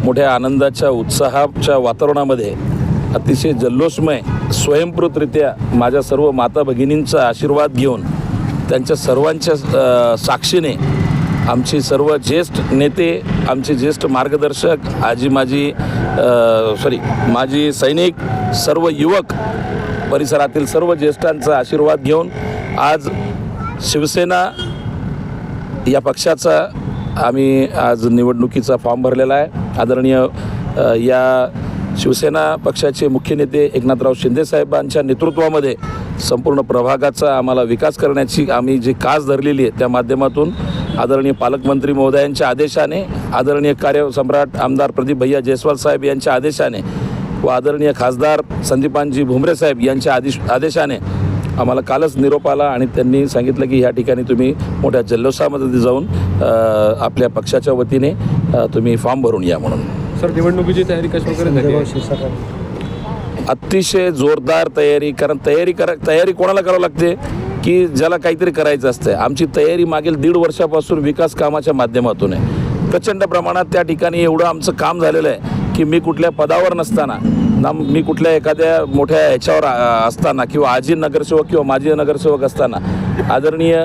मोठ्या आनंदाच्या उत्साहाच्या वातावरणामध्ये अतिशय जल्लोषमय स्वयंस्फूर्तरित्या माझ्या सर्व माता भगिनींचा आशीर्वाद घेऊन त्यांच्या सर्वांच्या साक्षीने आमचे सर्व ज्येष्ठ नेते, आमचे ज्येष्ठ मार्गदर्शक, माजी सैनिक, सर्व युवक, परिसरातील सर्व ज्येष्ठांचा आशीर्वाद घेऊन आज शिवसेना या पक्षाचा आम्ही आज निवडणुकीचा फॉर्म भरलेला आहे। आदरणीय या शिवसेना पक्षाचे मुख्य नेते एकनाथराव शिंदेसाहेबांच्या नेतृत्वामध्ये संपूर्ण प्रभागाचा आम्हाला विकास करण्याची आम्ही जी कास धरलेली आहे, त्या माध्यमातून आदरणीय पालकमंत्री महोदयांच्या आदेशाने, आदरणीय कार्यसम्राट आमदार प्रदीप भैया जयस्वाल साहेब यांच्या आदेशाने व आदरणीय खासदार संदीपानजी भुमरे साहेब यांच्या आदेशाने आम्हाला कालच निरोप आला आणि त्यांनी सांगितलं की ह्या ठिकाणी तुम्ही मोठ्या जल्लोषामध्ये जाऊन आपल्या पक्षाच्या वतीने तुम्ही फॉर्म भरून या म्हणून। सर, निवडणुकीची तयारी कशा प्रकारे झाली? अतिशय जोरदार तयारी, कारण तयारी कोणाला करावं लागते की ज्याला काहीतरी करायचं असतं। आमची तयारी मागील 1.5 वर्षापासून विकास कामाच्या माध्यमातून आहे। प्रचंड प्रमाणात त्या ठिकाणी एवढं आमचं काम झालेलं आहे की मी कुठल्या पदावर नसताना ना, मी कुठल्या एखाद्या मोठ्या ह्याच्यावर असताना किंवा आजी नगरसेवक किंवा माजी नगरसेवक असताना आदरणीय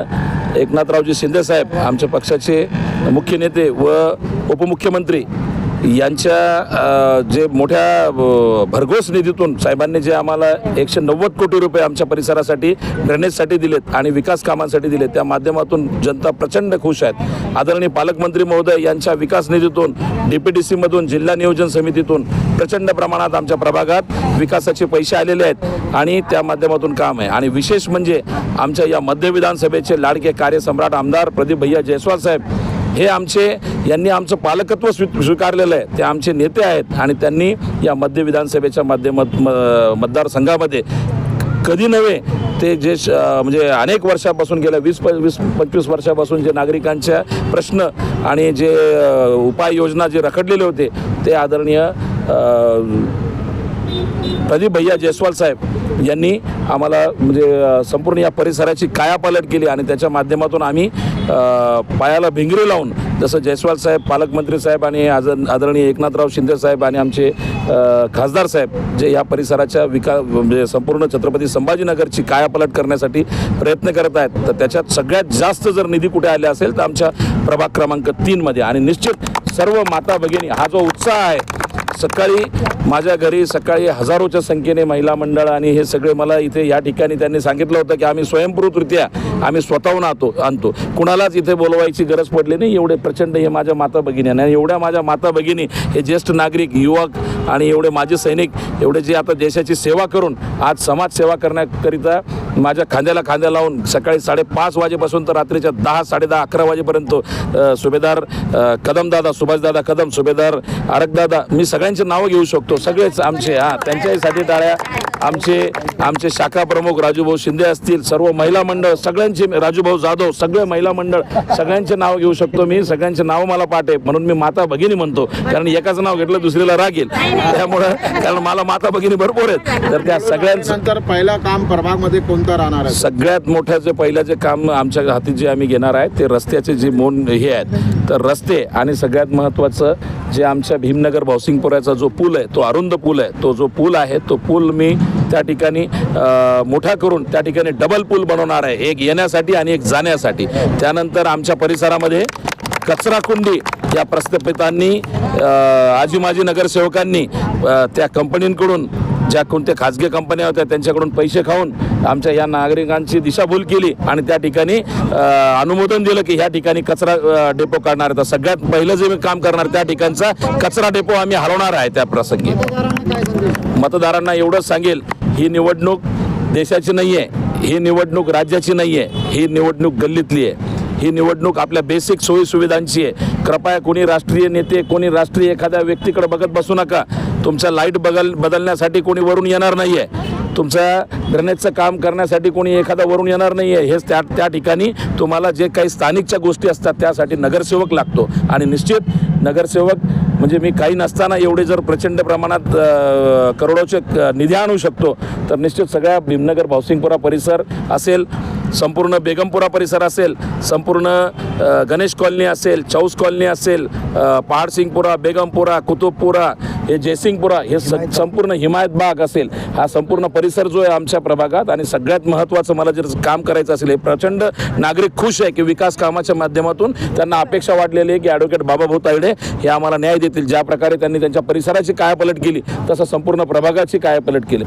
एकनाथरावजी शिंदेसाहेब आमच्या पक्षाचे मुख्य नेते व उपमुख्यमंत्री यांच्या जे मोठ्या भरघोस निधीतून साहेबांनी जे आम्हाला 190 कोटी रुपये आमच्या परिसरासाठी ड्रेनेजसाठी दिलेत आणि विकास कामांसाठी दिलेत, त्या माध्यमातून जनता प्रचंड खुश आहेत। आदरणीय पालकमंत्री महोदय यांच्या विकास निधीतून, DPTCमधून, जिल्हा नियोजन समितीतून प्रचंड प्रमाणात आमच्या प्रभागात विकासाचे पैसे आलेले आहेत आणि त्या माध्यमातून काम आहे। आणि विशेष म्हणजे आमच्या या मध्य विधानसभेचे लाडके कार्यसम्राट आमदार प्रदीप भैया जयस्वाल साहेब हे यांनी आमचं पालकत्व स्वीकारलेलं आहे, ते आमचे नेते आहेत आणि त्यांनी या मध्य विधानसभेच्या मतदारसंघामध्ये कधी नव्हे ते जे म्हणजे अनेक वर्षापासून गेल्या 20-25 वर्षापासून जे नागरिकांच्या प्रश्न आणि जे उपाययोजना जे रखडलेले होते ते आदरणीय प्रदीप भैया जयस्वाल साहेब यांनी आम्हाला म्हणजे संपूर्ण या परिसराची कायापालट केली आणि त्याच्या माध्यमातून आम्ही पायाला भिंगरी लावून, जसं जयस्वाल साहेब, पालकमंत्री साहेब आणि आदरणीय एकनाथराव शिंदे साहेब आणि आमचे खासदार साहेब जे या परिसराच्या म्हणजे संपूर्ण छत्रपती संभाजीनगरची कायापालट करण्यासाठी प्रयत्न करत आहेत, तर त्याच्यात सगळ्यात जास्त जर निधी कुठे आले असेल तर आमच्या प्रभाग क्रमांक 3 मध्ये। आणि निश्चित सर्व माता भगिनी हा जो उत्साह आहे, सकाळी माझ्या घरी सकाळी हजारोच्या संख्येने महिला मंडळ आणि हे सगळे मला इथे या ठिकाणी त्यांनी सांगितलं होतं की आम्ही स्वयंस्फूर्तरित्या आम्ही स्वतःहून आणतो, कुणालाच इथे बोलवायची गरज पडली नाही। एवढे प्रचंड हे माझ्या माता भगिनी आणि एवढ्या माझ्या माता भगिनी हे ज्येष्ठ नागरिक, युवक आणि एवढे माजी सैनिक, एवढे जे आता देशाची सेवा करून आज समाजसेवा करण्याकरिता माझ्या खांद्याला खांद्या लावून सकाळी 5:30 वाजेपासून तर रात्रीच्या 10-10:30-11 वाजेपर्यंत सुभेदार कदमदादा, सुभाषदादा कदम, सुभेदार आरकदादा, मी सगळ्यांचे नावं घेऊ शकतो, सगळेच आमचे त्यांच्यासाठी टाळ्या। आमचे शाखा प्रमुख राजूभाऊ शिंदे असतील, सर्व महिला मंडळ सगळ्यांचे, राजूभाऊ जाधव, सगळे महिला मंडळ सगळ्यांचे नाव घेऊ शकतो मी, सगळ्यांचे नाव मला पाठ आहे म्हणून मी माता भगिनी म्हणतो, कारण एकाचं नाव घेतलं दुसरीला राग येईल, त्यामुळं कारण मला माता भगिनी भरपूर आहेत। तर त्या सगळ्यांचं पहिलं काम प्रभागमध्ये कोणतं राहणार आहे? सगळ्यात मोठं जे पहिल्याचे काम आमच्या हाती जे आम्ही घेणार आहे ते रस्त्याचे जे हे आहेत, तर रस्ते आणि सगळ्यात महत्त्वाचं जे आमच्या भीमनगर भावसिंगपुराचा जो पूल आहे, तो अरुंद पूल आहे, तो जो पूल आहे तो पूल मी त्या ठिकाणी मोठा करून त्या ठिकाणी डबल पूल बनवणार आहे, एक येण्यासाठी आणि एक जाण्यासाठी। त्यानंतर आमच्या परिसरामध्ये कचराकुंडी या प्रस्थापितांनी आजी माजी नगरसेवकांनी त्या कंपनींकडून, ज्या कोणत्या खाजगी कंपन्या होत्या त्यांच्याकडून पैसे खाऊन आमच्या या नागरिकांची दिशाभूल केली आणि त्या ठिकाणी अनुमोदन दिलं की ह्या ठिकाणी कचरा डेपो काढणार आहे। तर सगळ्यात पहिलं जे मी काम करणार त्या ठिकाणचा कचरा डेपो आम्ही हलवणार आहे। त्या प्रसंगी मतदारांना एवढंच सांगेल, ही निवडणूक देशाची नाही आहे, ही निवडणूक राज्याची नाही आहे, ही निवडणूक गल्लीतली आहे, ही निवडणूक आपल्या बेसिक सोयी सुविधांची आहे। कृपया कोणी राष्ट्रीय नेते, कोणी राष्ट्रीय एखाद्या व्यक्तीकडे बघत बसू नका। तुमच्या लाईट बदलण्यासाठी कोणी वरून येणार नाही आहे, तुमच्या ड्रेनेजचं काम करण्यासाठी कोणी एखादा वरून येणार नाही आहे। हेच त्या ठिकाणी तुम्हाला जे काही स्थानिकच्या गोष्टी असतात त्यासाठी नगरसेवक लागतो आणि निश्चित नगरसेवक म्हणजे मी काही नसताना एवढे जर प्रचंड प्रमाणात करोडोचे निधी आणू शकतो तर निश्चित सगळ्या भीमनगर भावसिंगपुरा परिसर असेल, संपूर्ण बेगमपुरा परिसर असेल, संपूर्ण गणेश कॉलनी असेल, चौस कॉलनी असेल, पहाडसिंगपुरा, बेगमपुरा, कुतुबपुरा, हे जयसिंगपुरा, हे संपूर्ण हिमायत बाग असेल, हा संपूर्ण परिसर जो आहे आमच्या प्रभागात. आणि सगळ्यात महत्त्वाचं मला जर काम करायचं असेल, हे प्रचंड नागरिक खुश आहे की विकास कामाच्या माध्यमातून त्यांना अपेक्षा वाढलेली आहे की ॲडव्होकेट बाबाभाऊ तायडे हे आम्हाला न्याय देतील. ज्या प्रकारे त्यांनी त्यांच्या परिसराची कायापालट केली तसं संपूर्ण प्रभागाची कायापालट केली.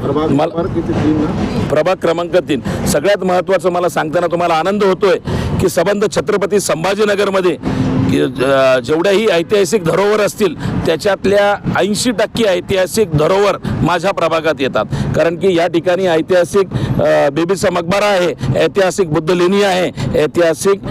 प्रभाग क्रमांक 3. सगळ्यात महत्त्वाचं मला सांगताना तुम्हाला आनंद होतोय की संबंध छत्रपती संभाजीनगरमध्ये जेवढ्याही ऐतिहासिक धरोहर असतील त्याच्यातल्या 80% ऐतिहासिक धरोहर माझ्या प्रभागात येतात. कारण की या ठिकाणी ऐतिहासिक बेबीचा मकबरा आहे, ऐतिहासिक बुद्ध लेणी आहे, ऐतिहासिक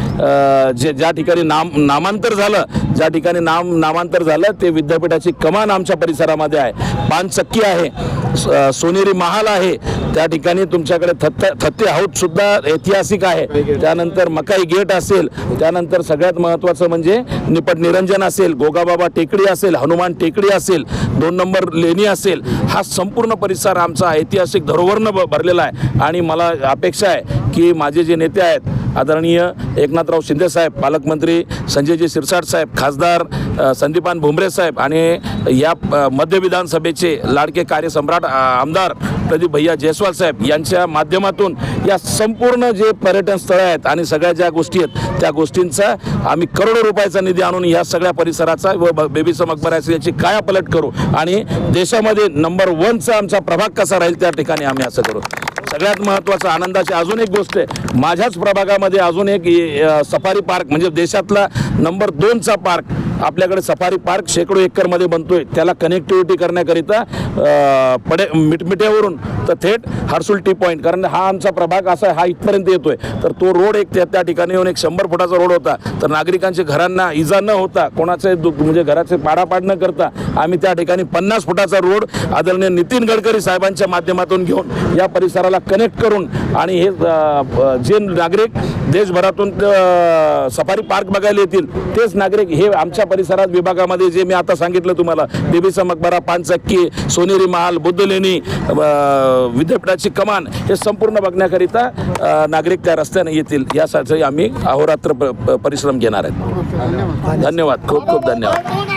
ज्या ठिकाणी नामांतर झालं, ज्या ठिकाणी नामांतर झालं ते विद्यापीठाची कमान आमच्या परिसरामध्ये आहे. पानचक्की आहे, सोनेरी महाल आहे, त्या ठिकाणी तुमच्याकडे थत्ते हाऊस सुद्धा ऐतिहासिक आहे. त्यानंतर मकाई गेट असेल, त्यानंतर सगळ्यात महत्त्वाचं म्हणजे निपट निरंजन असेल, गोगाबाबा टेकडी असेल, हनुमान टेकडी असेल, 2 नंबर लेणी असेल. हा संपूर्ण परिसर आमचा ऐतिहासिक धरोहरनं भरलेला आहे. आणि मला अपेक्षा आहे की माझे जे नेते आहेत आदरणीय एकनाथराव शिंदे साहेब, पालकमंत्री संजयजी शिरसाट साहेब, खासदार संदीपान भुमरे साहेब आणि या मध्य विधानसभेचे लाडके कार्यसम्राट आमदार प्रदीप भैया जयस्वाल साहेब यांच्या माध्यमातून या संपूर्ण जे पर्यटन स्थळं आहेत आणि सगळ्या ज्या गोष्टी आहेत त्या गोष्टींचा आम्ही करोडो रुपयाचा निधी आणून या सगळ्या परिसराचा व बेबीचा मकबराचा याची कायापालट करू आणि देशामध्ये नंबर 1चा आमचा प्रभाग कसा राहील त्या ठिकाणी आम्ही असं करू. सगळ्यात महत्त्वाचं आनंदाची अजून एक गोष्ट आहे, माझ्याच प्रभागामध्ये अजून एक सफारी पार्क म्हणजे देशातला नंबर 2चा पार्क आपल्याकडे सफारी पार्क शेकडो एकरमध्ये बनतोय. त्याला कनेक्टिव्हिटी करण्याकरिता मिठमिठ्यावरून तर थेट हर्सुल टी पॉईंट, कारण हा आमचा प्रभाग असा हा इथपर्यंत येतोय. तर तो रोड एक त्या ठिकाणी येऊन एक 100 फुटाचा रोड होता. तर नागरिकांच्या घरांना इजा न होता, कोणाचे म्हणजे घराचे पाडापाड न करता आम्ही त्या ठिकाणी 50 फुटाचा रोड आदरणीय नितीन गडकरी साहेबांच्या माध्यमातून घेऊन या परिसराला कनेक्ट करून आणि हे जे नागरिक देशभरातून सफारी पार्क बघायला येतील तेच नागरिक हे आमच्या परिसरात विभागामध्ये जे मी आता सांगितलं तुम्हाला, बेबीचा मकबरा, पानचक्की, सोनेरी महाल, बुद्ध लेणी, विद्यापीठाची कमान, हे संपूर्ण बघण्याकरिता नागरिक त्या रस्त्याने येतील यासाठी आम्ही अहोरात्र परिश्रम घेणार आहेत. धन्यवाद, खूप खूप धन्यवाद.